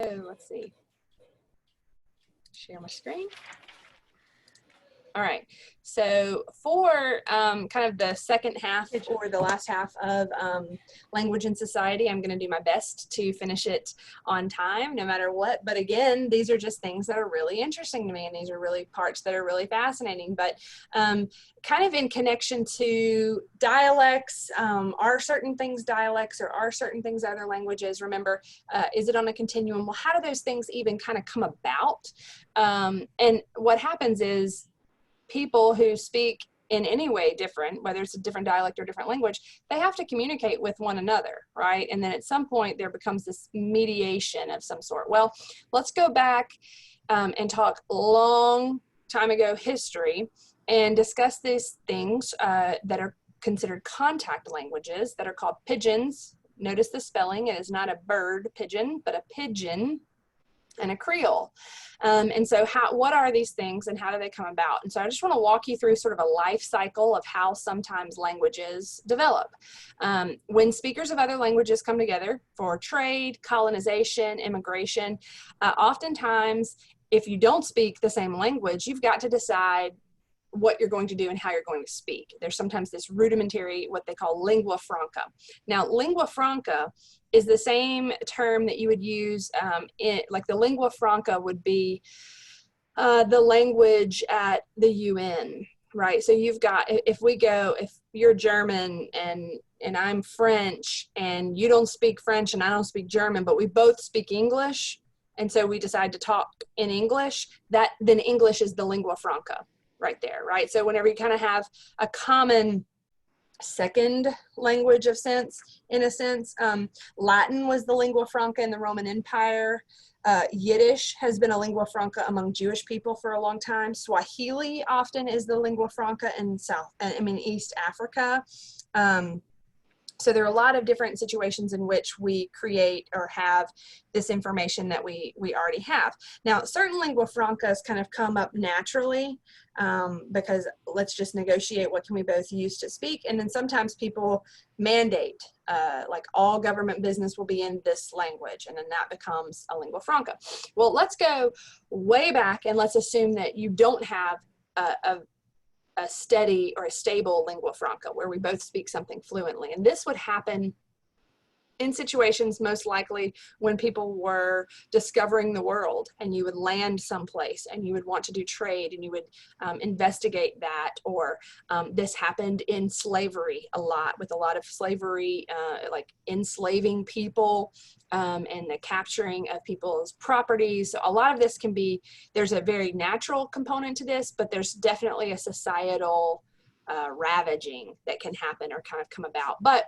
let's see. Share my screen. All right, so for kind of the second half or the last half of Language and Society, I'm going to do my best to finish it on time, no matter what. But again, these are just things that are really interesting to me, and these are really parts that are really fascinating. But kind of in connection to dialects, are certain things dialects or are certain things other languages? Remember, is it on a continuum? Well, how do those things even kind of come about? And what happens is, people who speak in any way different, whether it's a different dialect or different language, they have to communicate with one another, right? And then at some point there becomes this mediation of some sort. Well, let's go back and talk long time ago history and discuss these things that are considered contact languages that are called pidgins. Notice the spelling, it is not a bird pigeon, but a pigeon, and a Creole. And so what are these things and how do they come about? And so I just want to walk you through sort of a life cycle of how sometimes languages develop. When speakers of other languages come together for trade, colonization, immigration, oftentimes if you don't speak the same language, you've got to decide what you're going to do and how you're going to speak. There's sometimes this rudimentary, what they call lingua franca. Now, lingua franca is the same term that you would use like the lingua franca would be the language at the UN, right? So you've got, if you're German and I'm French and you don't speak French and I don't speak German, but we both speak English, and so we decide to talk in English, then English is the lingua franca right there, right? So whenever you kind of have a common second language of sense, in a sense, Latin was the lingua franca in the Roman Empire. Yiddish has been a lingua franca among Jewish people for a long time. Swahili often is the lingua franca in East Africa. So there are a lot of different situations in which we create or have this information that we already have. Now, certain lingua francas kind of come up naturally because let's just negotiate what can we both use to speak. And then sometimes people mandate, like all government business will be in this language, and then that becomes a lingua franca. Well, let's go way back and let's assume that you don't have a steady or a stable lingua franca where we both speak something fluently. And this would happen in situations most likely when people were discovering the world, and you would land someplace and you would want to do trade and you would investigate that. Or this happened in slavery a lot, with a lot of slavery, like enslaving people and the capturing of people's properties. So a lot of this can be, there's a very natural component to this, but there's definitely a societal ravaging that can happen or kind of come about. But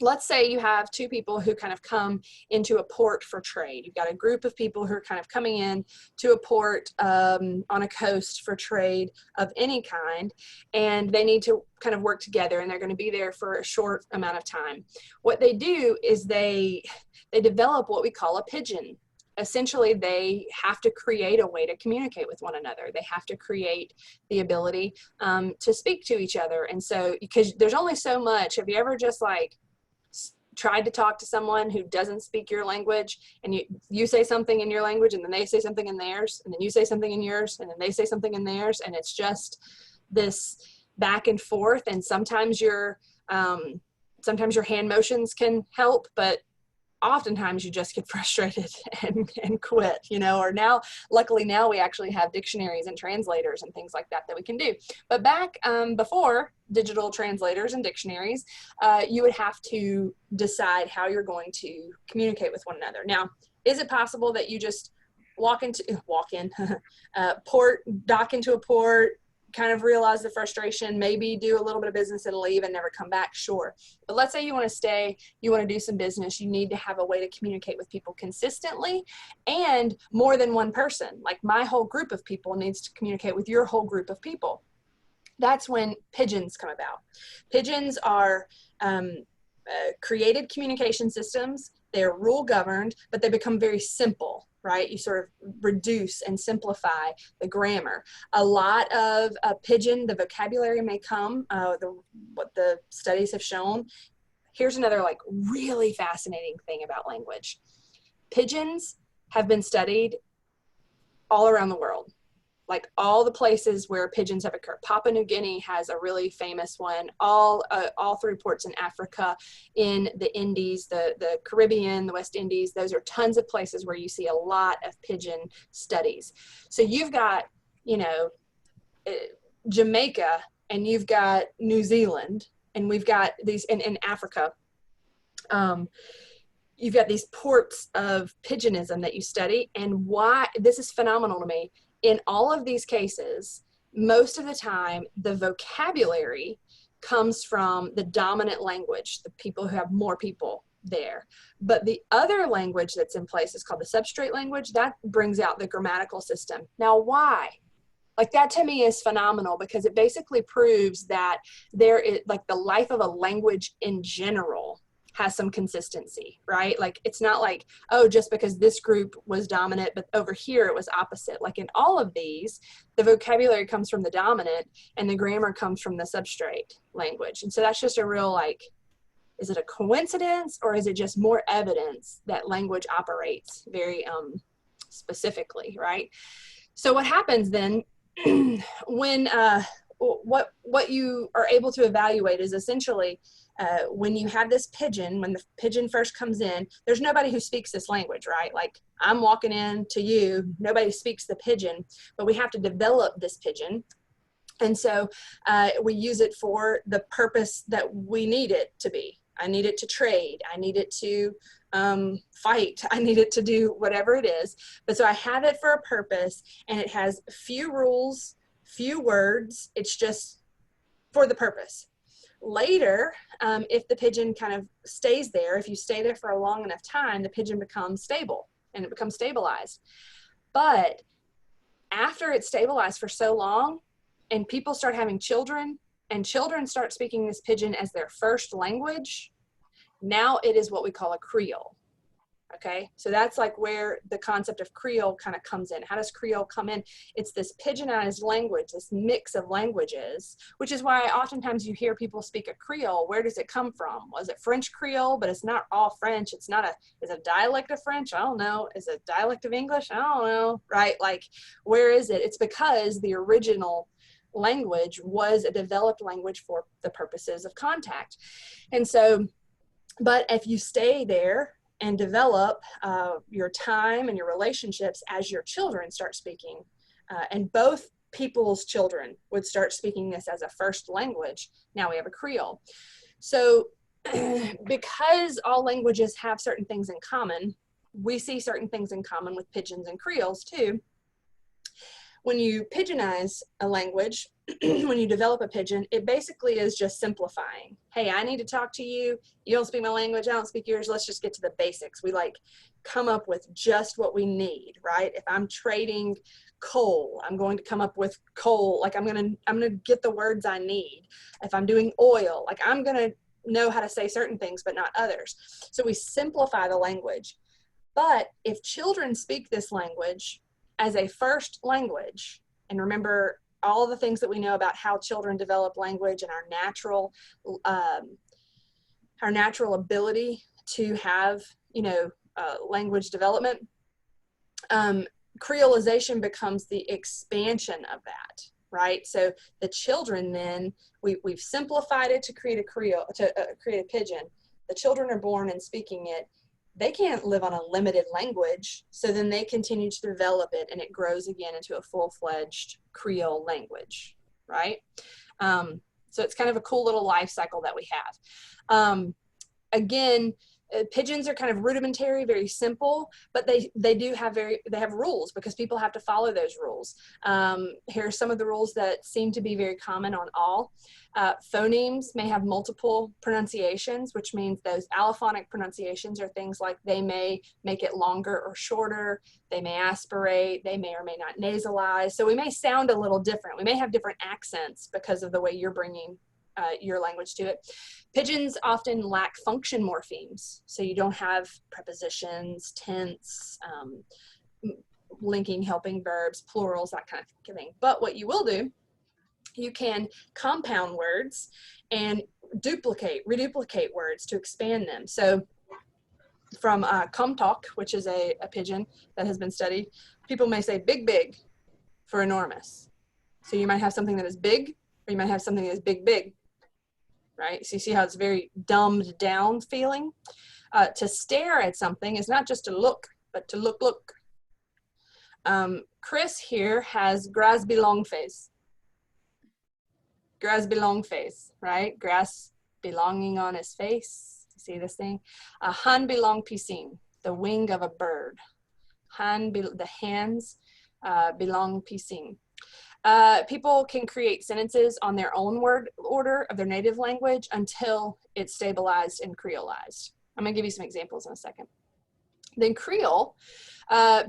let's say you have two people who kind of come into a port for trade. You've got a group of people who are kind of coming in to a port on a coast for trade of any kind, and they need to kind of work together, and they're going to be there for a short amount of time. What they do is they develop what we call a pidgin. Essentially, they have to create a way to communicate with one another. They have to create the ability to speak to each other. And so, because there's only so much, have you ever just like tried to talk to someone who doesn't speak your language, and you say something in your language and then they say something in theirs, and then you say something in yours and then they say something in theirs, and it's just this back and forth. And sometimes your hand motions can help, but oftentimes you just get frustrated and quit, you know. Or now, luckily now we actually have dictionaries and translators and things like that we can do. But back before digital translators and dictionaries, you would have to decide how you're going to communicate with one another. Now, is it possible that you just dock into a port, kind of realize the frustration, maybe do a little bit of business and leave and never come back? Sure. But let's say you want to stay, you want to do some business, you need to have a way to communicate with people consistently and more than one person. Like my whole group of people needs to communicate with your whole group of people. That's when pidgins come about. Pidgins are created communication systems. They're rule governed, but they become very simple, right? You sort of reduce and simplify the grammar. A lot of pidgin, the vocabulary may come, what the studies have shown. Here's another like really fascinating thing about language. Pidgins have been studied all around the world. Like all the places where pigeons have occurred. Papua New Guinea has a really famous one. All three ports in Africa, in the Indies, the Caribbean, the West Indies. Those are tons of places where you see a lot of pigeon studies. So you've got, you know, Jamaica, and you've got New Zealand, and we've got these in Africa. You've got these ports of pigeonism that you study, and why this is phenomenal to me. In all of these cases, most of the time, the vocabulary comes from the dominant language, the people who have more people there. But the other language that's in place is called the substrate language. That brings out the grammatical system. Now, why? Like that to me is phenomenal, because it basically proves that there is, like, the life of a language in general has some consistency, right? Like it's not like, oh, just because this group was dominant, but over here it was opposite. Like in all of these, the vocabulary comes from the dominant and the grammar comes from the substrate language. And so that's just a real, like, is it a coincidence, or is it just more evidence that language operates very specifically, right? So what happens then when what you are able to evaluate is essentially when you have this pigeon, when the pigeon first comes in, there's nobody who speaks this language, right? Like I'm walking in to you, nobody speaks the pigeon, but we have to develop this pigeon. And so we use it for the purpose that we need it to be. I need it to trade. I need it to fight. I need it to do whatever it is. But so I have it for a purpose, and it has few rules, few words. It's just for the purpose. Later, if the pigeon kind of stays there, if you stay there for a long enough time, the pigeon becomes stable and it becomes stabilized. But after it's stabilized for so long and people start having children and children start speaking this pigeon as their first language, now it is what we call a Creole. Okay, so that's like where the concept of Creole kind of comes in. How does Creole come in? It's this pigeonized language, this mix of languages, which is why oftentimes you hear people speak a Creole. Where does it come from? Was it French Creole? But it's not all French. It's not is it a dialect of French? I don't know. Is it a dialect of English? I don't know, right? Like, where is it? It's because the original language was a developed language for the purposes of contact. And so, but if you stay there and develop your time and your relationships as your children start speaking, and both people's children would start speaking this as a first language, now we have a Creole. So because all languages have certain things in common, we see certain things in common with pigeons and Creoles too. When you pigeonize a language, when you develop a pigeon, it basically is just simplifying. Hey, I need to talk to you. You don't speak my language. I don't speak yours. Let's just get to the basics. We like come up with just what we need, right? If I'm trading coal, I'm going to come up with coal. Like I'm going to get the words I need. If I'm doing oil, like I'm going to know how to say certain things, but not others. So we simplify the language. But if children speak this language as a first language, and remember all the things that we know about how children develop language and our natural ability to have, language development, Creolization becomes the expansion of that, right? So the children then, we've simplified it to create a Creole, to create a pigeon. The children are born and speaking it. They can't live on a limited language, so then they continue to develop it and it grows again into a full-fledged Creole language, right? So it's kind of a cool little life cycle that we have. Again, pigeons are kind of rudimentary, very simple, but they have rules because people have to follow those rules. Here are some of the rules that seem to be very common on all. Phonemes may have multiple pronunciations, which means those allophonic pronunciations are things like they may make it longer or shorter, they may aspirate, they may or may not nasalize. So we may sound a little different. We may have different accents because of the way you're bringing your language to it. Pigeons often lack function morphemes, so you don't have prepositions, tense, linking, helping verbs, plurals, that kind of thing. But what you will do, you can compound words and reduplicate words to expand them. So from Kumtok, which is a pigeon that has been studied. People may say big, big for enormous. So you might have something that is big, or you might have something that is big, big, right? So you see how it's very dumbed down feeling? To stare at something is not just to look, but to look. Chris here has grass belong face. Grass belong face, right? Grass belonging on his face. See this thing? Han belong piscine, the wing of a bird. The hands belong piscine. People can create sentences on their own word order of their native language until it's stabilized and creolized. I'm gonna give you some examples in a second. Then Creole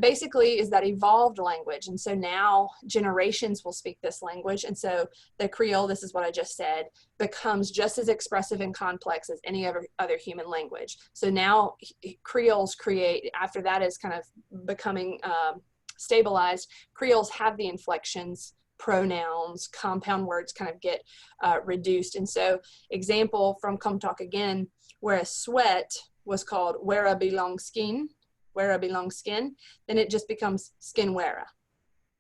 basically is that evolved language. And so now generations will speak this language. And so the Creole, this is what I just said, becomes just as expressive and complex as any other human language. So now Creoles create, after that is kind of becoming stabilized, Creoles have the inflections, pronouns, compound words kind of get reduced. And so example from Kumtok again, where a sweat was called wera belong skin, then it just becomes skin wera,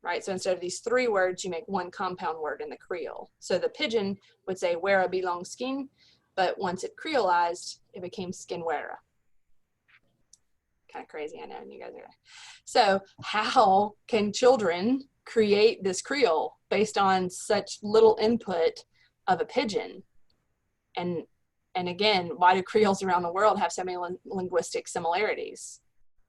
right? So instead of these three words, you make one compound word in the Creole. So the pigeon would say wera belong skin, but once it creolized, it became skin wera. Kind of crazy, I know, and you guys are. So how can children create this Creole based on such little input of a pigeon? And again, why do Creoles around the world have so many linguistic similarities?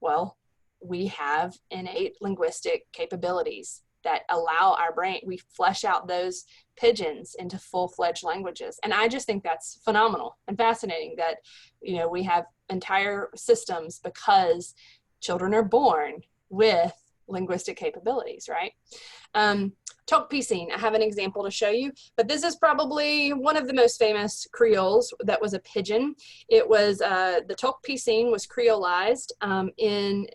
Well, we have innate linguistic capabilities that allow our brain, we flesh out those pigeons into full-fledged languages. And I just think that's phenomenal and fascinating that, you know, we have entire systems because children are born with linguistic capabilities, right? Tok Piscine, I have an example to show you, but this is probably one of the most famous Creoles that was a pigeon. It was, the Tok Piscine was creolized in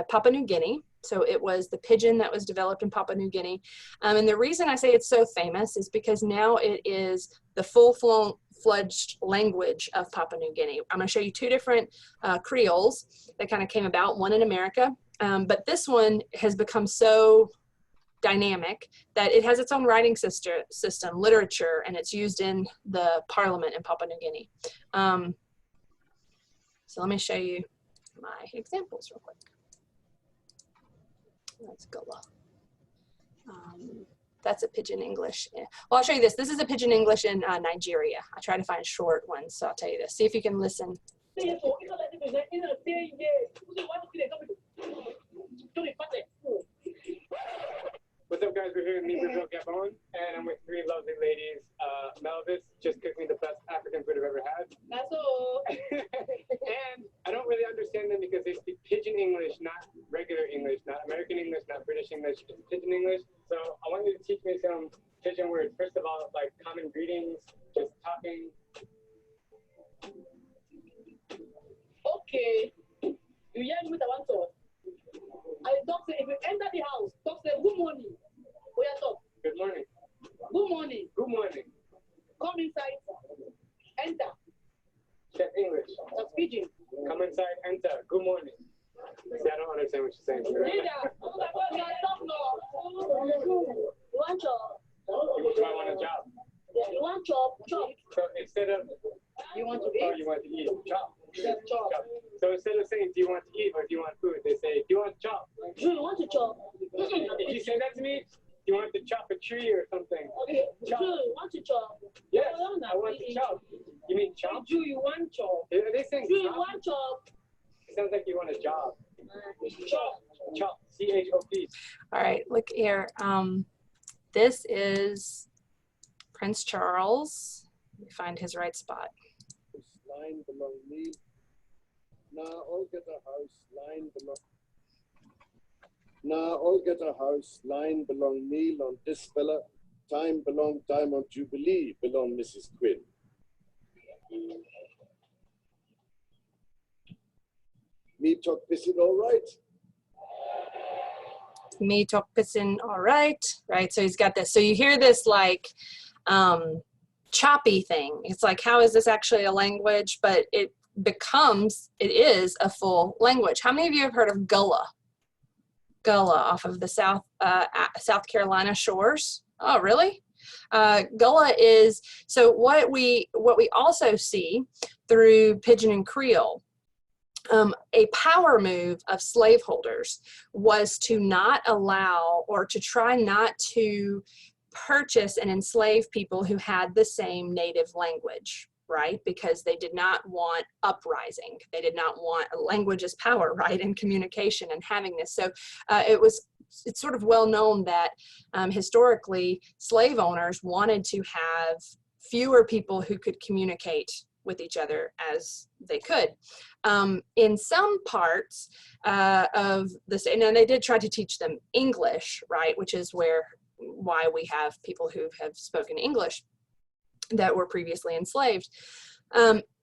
Papua New Guinea. So it was the pigeon that was developed in Papua New Guinea. And the reason I say it's so famous is because now it is the full-fledged language of Papua New Guinea. I'm gonna show you two different Creoles that kind of came about, one in America, but this one has become so dynamic that it has its own writing system, literature, and it's used in the parliament in Papua New Guinea. So let me show you my examples real quick. Let's go. That's a Pidgin English. Well, I'll show you this. This is a Pidgin English in Nigeria. I try to find short ones, so I'll tell you this. See if you can listen. What's up, guys? We're here in Libreville, Gabon, and I'm with three lovely ladies. Melvis just cooked me the best African food I've ever had. That's all. And I don't really understand them because they speak Pidgin English, not regular English, not American English, not British English, it's Pidgin English. So I want you to teach me some Pidgin words. First of all, like common greetings, just talking. Okay. You hear me with the one thought? I talk say if you enter the house, talk say good morning. Where you talk? Good morning. Good morning. Good morning. Come inside. Enter. Check English. That's Pidgin. Come inside. Enter. Good morning. See, I don't understand what you're saying. Leader. Oh my God, you talk now. You want job? Do I want a job? Yeah, you want job? Job. So instead of you want to eat? Oh, you want to eat? Job. Yes, job. So instead of saying, do you want to eat or do you want food, they say, do you want to chop? Do you want to chop? If you say that to me, do you want to chop a tree or something? Okay, chop. Do you want to chop? Yes, I want to chop. You mean chop? Do you want chop? Are they saying do you want chop? It sounds like you want a job. Chop. Chop. C-H-O-P. All right, look here. This is Prince Charles. Let me find his right spot. Line belong me. Now all get a house, line belong. Now all get a house, line belong me on this fella. Time belong Diamond Jubilee belong Mrs. Quinn. Me talk pissing all right. Me talk pissing all right. Right, so he's got this. So you hear this like choppy thing. It's like, how is this actually a language? But it is a full language. How many of you have heard of Gullah? Gullah off of the South Carolina shores. Oh, really? Gullah is, so what we also see through Pidgin and Creole, a power move of slaveholders was to not allow, or to try not to purchase and enslave people who had the same native language, right? Because they did not want uprising. They did not want, language as power, right? And communication and having this. So it's sort of well known that historically slave owners wanted to have fewer people who could communicate with each other as they could. In some parts of the state, and they did try to teach them English, right? Which is why we have people who have spoken English that were previously enslaved.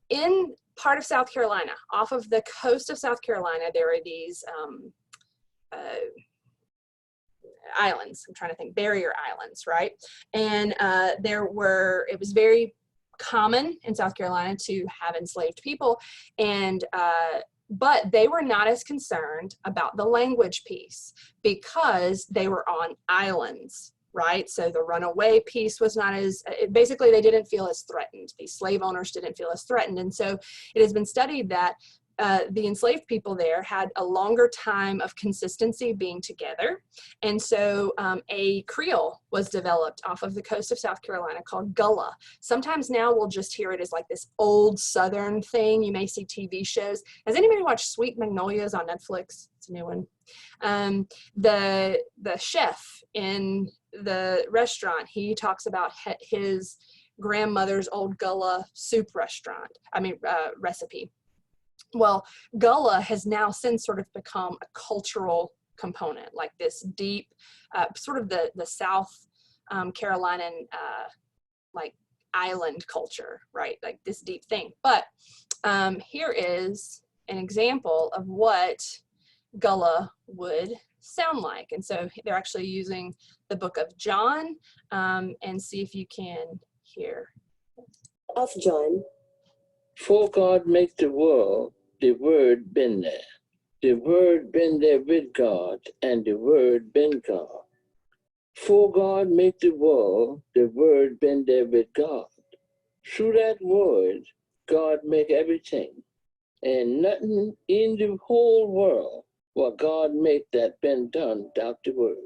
In part of South Carolina, off of the coast of South Carolina, there are these islands, I'm trying to think, barrier islands, right? And it was very common in South Carolina to have enslaved people, and but they were not as concerned about the language piece because they were on islands, right? So the runaway piece was not as, basically they didn't feel as threatened. These slave owners didn't feel as threatened. And so it has been studied that the enslaved people there had a longer time of consistency being together. And so a Creole was developed off of the coast of South Carolina called Gullah. Sometimes now we'll just hear it as like this old Southern thing. You may see TV shows. Has anybody watched Sweet Magnolias on Netflix? It's a new one. The chef in the restaurant, he talks about his grandmother's old Gullah soup recipe. Well, Gullah has now since sort of become a cultural component, like this deep, sort of the South Carolinian, like island culture, right? Like this deep thing. But here is an example of what Gullah would sound like. And so they're actually using the book of John, and see if you can hear. Of John. For God make the world, the Word been there. The Word been there with God, and the Word been God. For God make the world, the Word been there with God. Through that Word, God make everything. And nothing in the whole world what God make that been done without the Word.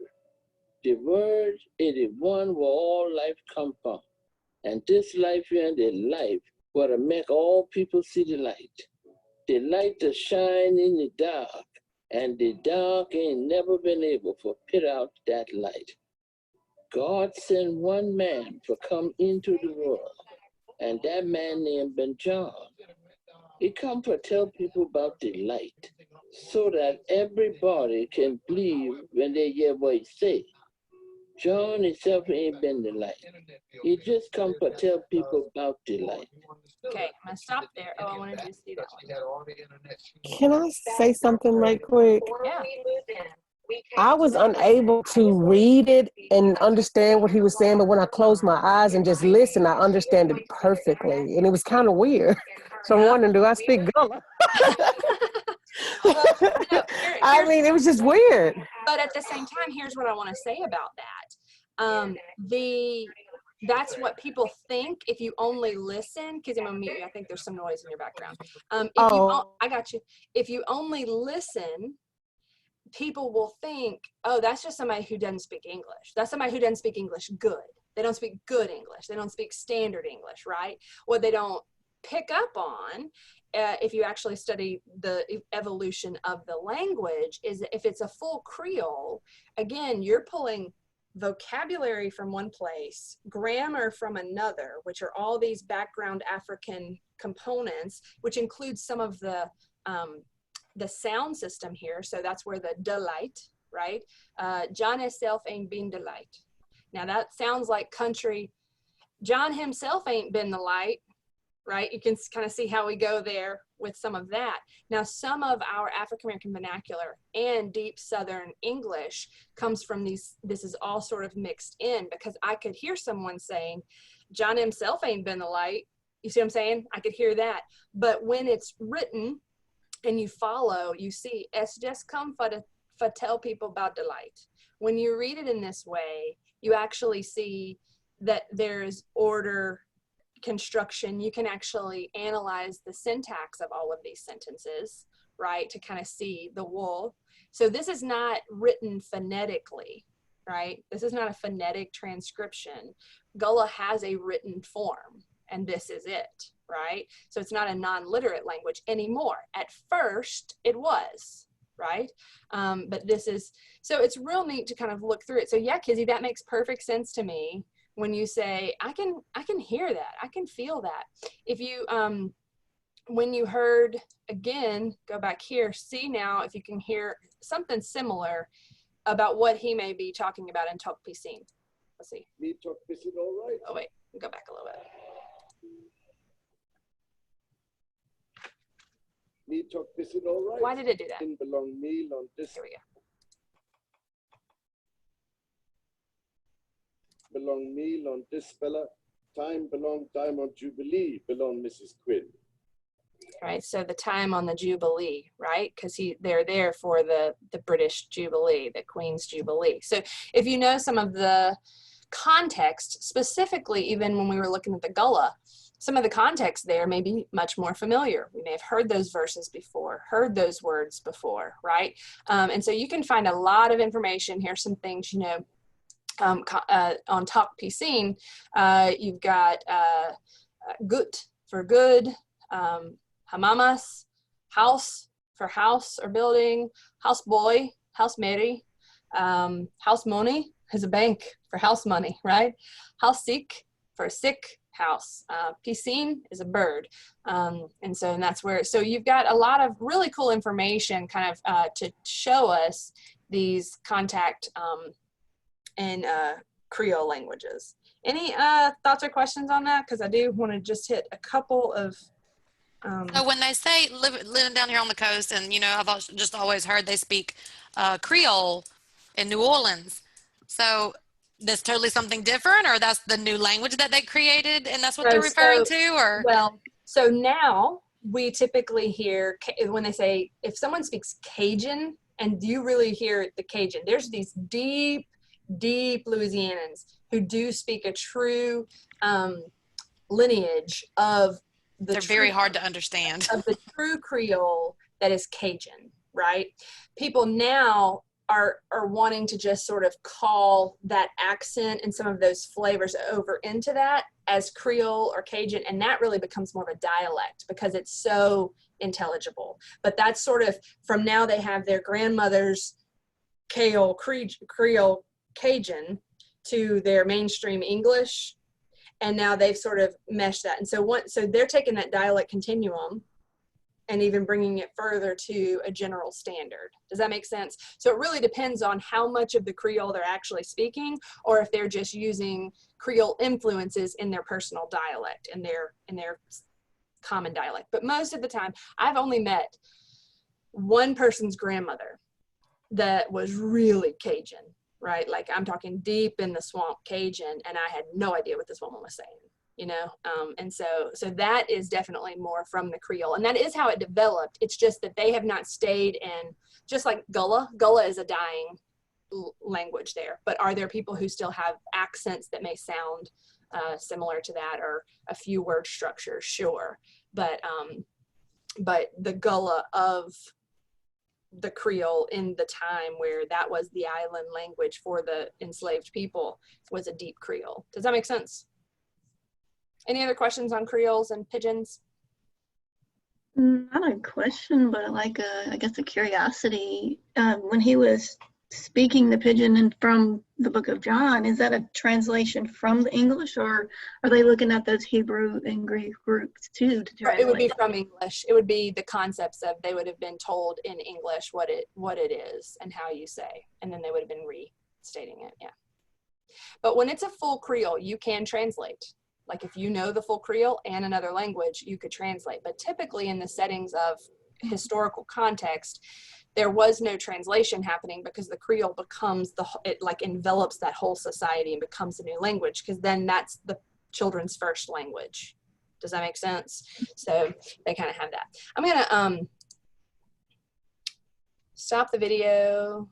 The Word is the one where all life come from. And this life here, the life, what to make all people see the light. The light to shine in the dark, and the dark ain't never been able to put out that light. God sent one man to come into the world, and that man named Ben John. He come to tell people about the light, so that everybody can believe when they hear what he say. John himself ain't been the light. He just come to tell people about the light. Okay, I'm gonna stop there. Oh, I wanted you to see that one. Can I say something right quick? Yeah. I was unable to read it and understand what he was saying, but when I closed my eyes and just listened, I understand it perfectly. And it was kind of weird. So I'm wondering, do I speak Gullah? Well, no, I mean, it was just weird. But at the same time, here's what I want to say about that. That's what people think if you only listen, because I'm gonna mute you. I think there's some noise in your background. I got you. If you only listen, people will think, oh, that's just somebody who doesn't speak English. That's somebody who doesn't speak English good. They don't speak good English. They don't speak standard English, right? What they don't pick up on, if you actually study the evolution of the language, is if it's a full Creole, again, you're pulling vocabulary from one place, grammar from another, which are all these background African components, which includes some of the sound system here. So that's where the delight, right? John himself ain't been the light. Now that sounds like country. John himself ain't been the light, right? You can kind of see how we go there with some of that. Now, some of our African-American vernacular and deep Southern English comes from this is all sort of mixed in, because I could hear someone saying, John himself ain't been the light, You see what I'm saying? I could hear that. But when it's written and you follow, you see, it's just come for tell people about the light. When you read it in this way, you actually see that there's order, construction. You can actually analyze the syntax of all of these sentences, right, to kind of see the wool. So this is not written phonetically, right? This is not a phonetic transcription. Gullah has a written form, and this is it, right? So it's not a non-literate language anymore. At first, it was, right? But this is, so it's real neat to kind of look through it. So yeah, Kizzy, that makes perfect sense to me when you say, I can hear that, I can feel that. If you, when you heard, again, go back here, see now if you can hear something similar about what he may be talking about in Tok Pisin. Let's see. Me Tok Pisin, all right? Oh wait, go back a little bit. Me Tok Pisin, all right? Why did it do that? In belong meal on this. Here we go. Belong meal on this fella. Time on Jubilee belong Mrs. Quinn. Right, so the time on the Jubilee, right? Because they're there for the British Jubilee, the Queen's Jubilee. So if you know some of the context, specifically even when we were looking at the Gullah, some of the context there may be much more familiar. We may have heard those verses before, heard those words before, right? And so you can find a lot of information. Here's some things, you know, on Tok Pisin, you've got gut for good, hamamas, house for house or building, house boy, house mary, house money is a bank for house money, right? House sick for sick house. Pisin is a bird. And that's where, so you've got a lot of really cool information kind of to show us these contact in Creole languages. Any thoughts or questions on that? Because I do want to just hit a couple of so when they say living down here on the coast, and you know, I've just always heard they speak Creole in New Orleans. So that's totally something different, or that's the new language that they created, and that's what they're referring to, or? Well, so now we typically hear when they say, if someone speaks Cajun, and you really hear the Cajun, there's these deep Louisianans who do speak a true lineage of they're very hard to understand. Of the true Creole that is Cajun, right? People now are wanting to just sort of call that accent and some of those flavors over into that as Creole or Cajun, and that really becomes more of a dialect because it's so intelligible. But that's sort of, from now they have their grandmother's Creole Cajun to their mainstream English, and now they've sort of meshed that. And so they're taking that dialect continuum and even bringing it further to a general standard. Does that make sense? So it really depends on how much of the Creole they're actually speaking, or if they're just using Creole influences in their personal dialect, in their common dialect. But most of the time, I've only met one person's grandmother that was really Cajun, right? Like I'm talking deep in the swamp Cajun, and I had no idea what this woman was saying, you know? And so that is definitely more from the Creole, and that is how it developed. It's just that they have not stayed in, just like Gullah is a dying language there, but are there people who still have accents that may sound similar to that, or a few word structures? Sure. But the Gullah of the Creole in the time where that was the island language for the enslaved people was a deep Creole. Does that make sense? Any other questions on Creoles and pidgins? Not a question, but like I guess a curiosity. When he was speaking the pidgin and from the Book of John, is that a translation from the English, or are they looking at those Hebrew and Greek groups too to translate? It would be from English. It would be the concepts of, they would have been told in English what it is and how you say, and then they would have been restating it. Yeah. But when it's a full Creole, you can translate. Like if you know the full Creole and another language, you could translate. But typically in the settings of historical context, there was no translation happening because the Creole becomes it like envelops that whole society and becomes a new language, because then that's the children's first language. Does that make sense? So they kind of have that. I'm gonna stop the video.